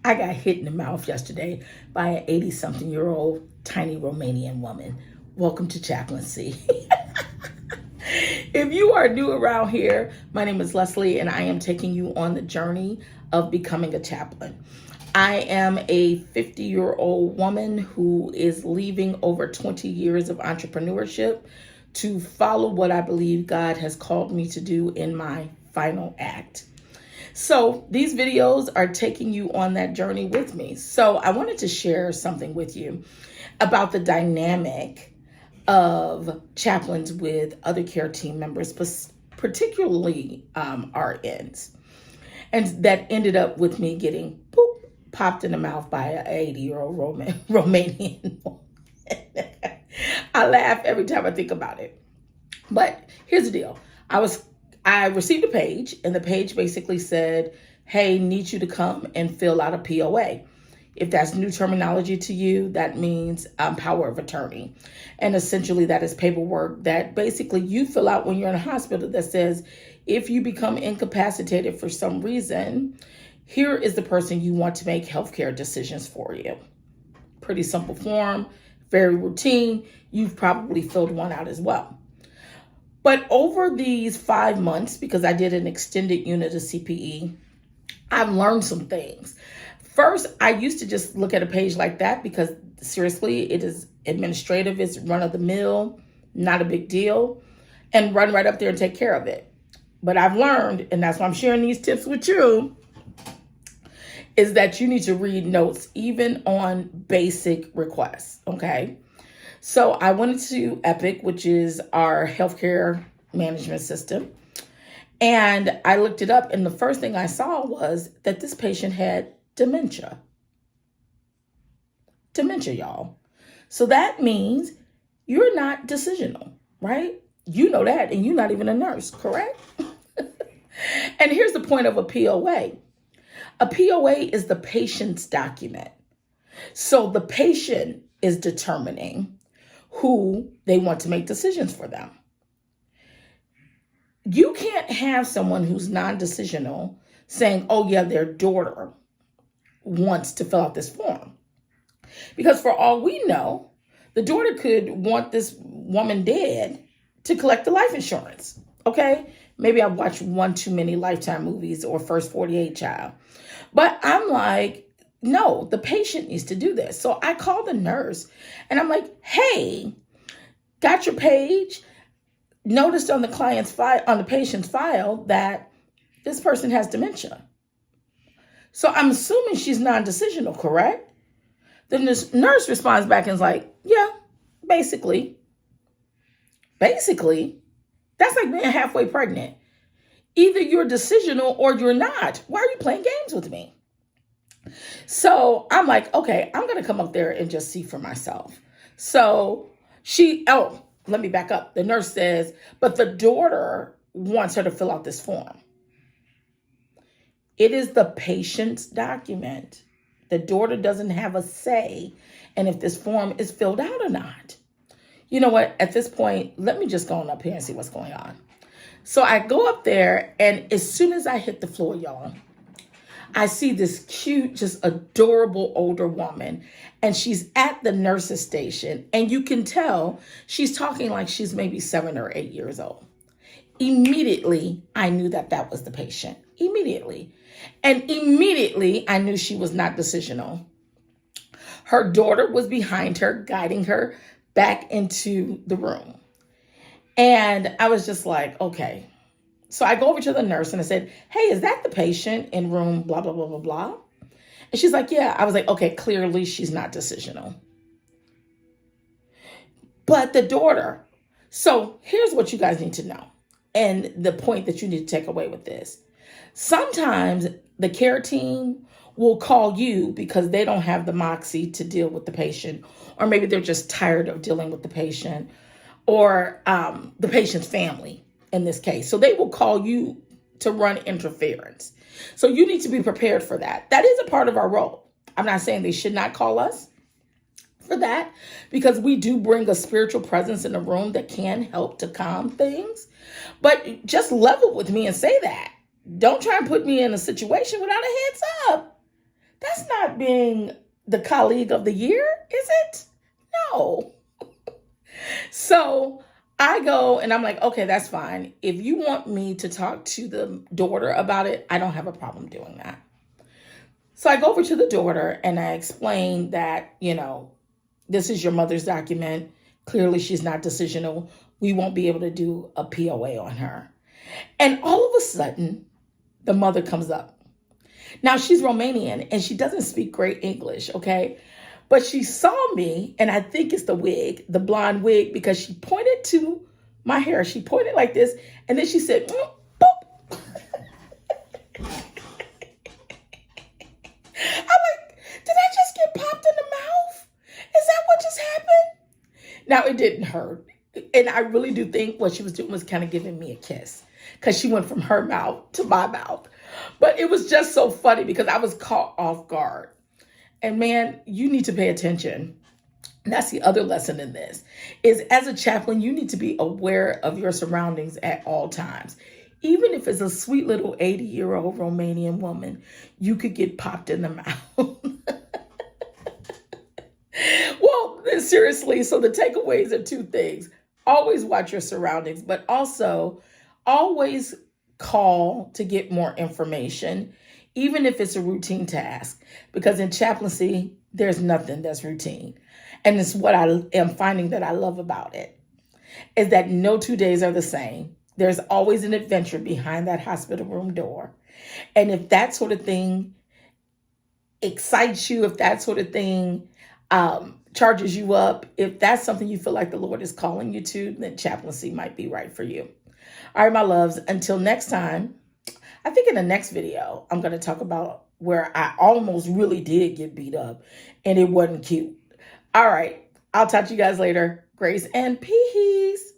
I got hit in the mouth yesterday by an 80-something-year-old tiny Romanian woman. Welcome to chaplaincy. If you are new around here, my name is Leslie, and I am taking you on the journey of becoming a chaplain. I am a 50-year-old woman who is leaving over 20 years of entrepreneurship to follow what I believe God has called me to do in my final act. So these videos are taking you on that journey with me. So I wanted to share something with you about the dynamic of chaplains with other care team members, particularly RNs. And that ended up with me getting popped in the mouth by an 80-year-old Romanian woman. I laugh every time I think about it. But here's the deal. I received a page, and the page basically said, hey, need you to come and fill out a POA. If that's new terminology to you, that means power of attorney. And essentially that is paperwork that basically you fill out when you're in a hospital that says, if you become incapacitated for some reason, here is the person you want to make healthcare decisions for you. Pretty simple form, very routine. You've probably filled one out as well. But over these 5 months, because I did an extended unit of CPE, I've learned some things. First, I used to just look at a page like that because seriously, it is administrative, it's run of the mill, not a big deal, and run right up there and take care of it. But I've learned, and that's why I'm sharing these tips with you, is that you need to read notes even on basic requests, okay? So I went into Epic, which is our healthcare management system, and I looked it up, and the first thing I saw was that this patient had dementia. Dementia, y'all. So that means you're not decisional, right? You know that, and you're not even a nurse, correct? And here's the point of a POA. A POA is the patient's document. So the patient is determining who they want to make decisions for them. You can't have someone who's non-decisional saying, oh yeah, their daughter wants to fill out this form. Because for all we know, the daughter could want this woman dead to collect the life insurance, okay? Maybe I've watched one too many Lifetime movies or First 48 Child. But I'm like, no, the patient needs to do this. So I called the nurse and I'm like, hey, got your page? Noticed on the client's file, on the patient's file, that this person has dementia. So I'm assuming she's non-decisional, correct? Then this nurse responds back and is like, yeah, basically. Basically, that's like being halfway pregnant. Either you're decisional or you're not. Why are you playing games with me? So I'm like, okay, I'm going to come up there and just see for myself. So let me back up. The nurse says, but the daughter wants her to fill out this form. It is the patient's document. The daughter doesn't have a say in if this form is filled out or not. You know what? At this point, let me just go on up here and see what's going on. So I go up there, and as soon as I hit the floor, y'all, I see this cute, just adorable older woman, and she's at the nurse's station, and you can tell she's talking like she's maybe 7 or 8 years old. Immediately, I knew that that was the patient. Immediately. And immediately, I knew she was not decisional. Her daughter was behind her, guiding her back into the room. And I was just like, okay. So I go over to the nurse and I said, hey, is that the patient in room blah, blah, blah, blah, blah? And she's like, yeah. I was like, okay, clearly she's not decisional. But the daughter. So here's what you guys need to know. And the point that you need to take away with this. Sometimes the care team will call you because they don't have the moxie to deal with the patient, or maybe they're just tired of dealing with the patient, or the patient's family in this case. So they will call you to run interference. So you need to be prepared for that. That is a part of our role. I'm not saying they should not call us for that, because we do bring a spiritual presence in the room that can help to calm things. But just level with me and say that. Don't try and put me in a situation without a heads up. not being the colleague of the year, is it? No. So I go and I'm like, okay, that's fine. If you want me to talk to the daughter about it, I don't have a problem doing that. So I go over to the daughter and I explain that, this is your mother's document. Clearly, she's not decisional. We won't be able to do a POA on her. And all of a sudden, the mother comes up. Now, she's Romanian and she doesn't speak great English, okay? But she saw me, and I think it's the wig, the blonde wig, because she pointed to my hair. She pointed like this, and then she said, boop. I'm like, did I just get popped in the mouth? Is that what just happened? Now, it didn't hurt. And I really do think what she was doing was kind of giving me a kiss, because she went from her mouth to my mouth. But it was just so funny because I was caught off guard. And man, you need to pay attention. And that's the other lesson in this, is as a chaplain, you need to be aware of your surroundings at all times. Even if it's a sweet little 80-year-old Romanian woman, you could get popped in the mouth. Well, seriously, so the takeaways are two things. Always watch your surroundings, but also always call to get more information, even if it's a routine task, because in chaplaincy, there's nothing that's routine. And it's what I am finding that I love about it, is that no 2 days are the same. There's always an adventure behind that hospital room door. And if that sort of thing excites you, if that sort of thing charges you up, if that's something you feel like the Lord is calling you to, then chaplaincy might be right for you. All right, my loves, until next time, I think in the next video, I'm going to talk about where I almost really did get beat up and it wasn't cute. All right, I'll talk to you guys later. Grace and peace.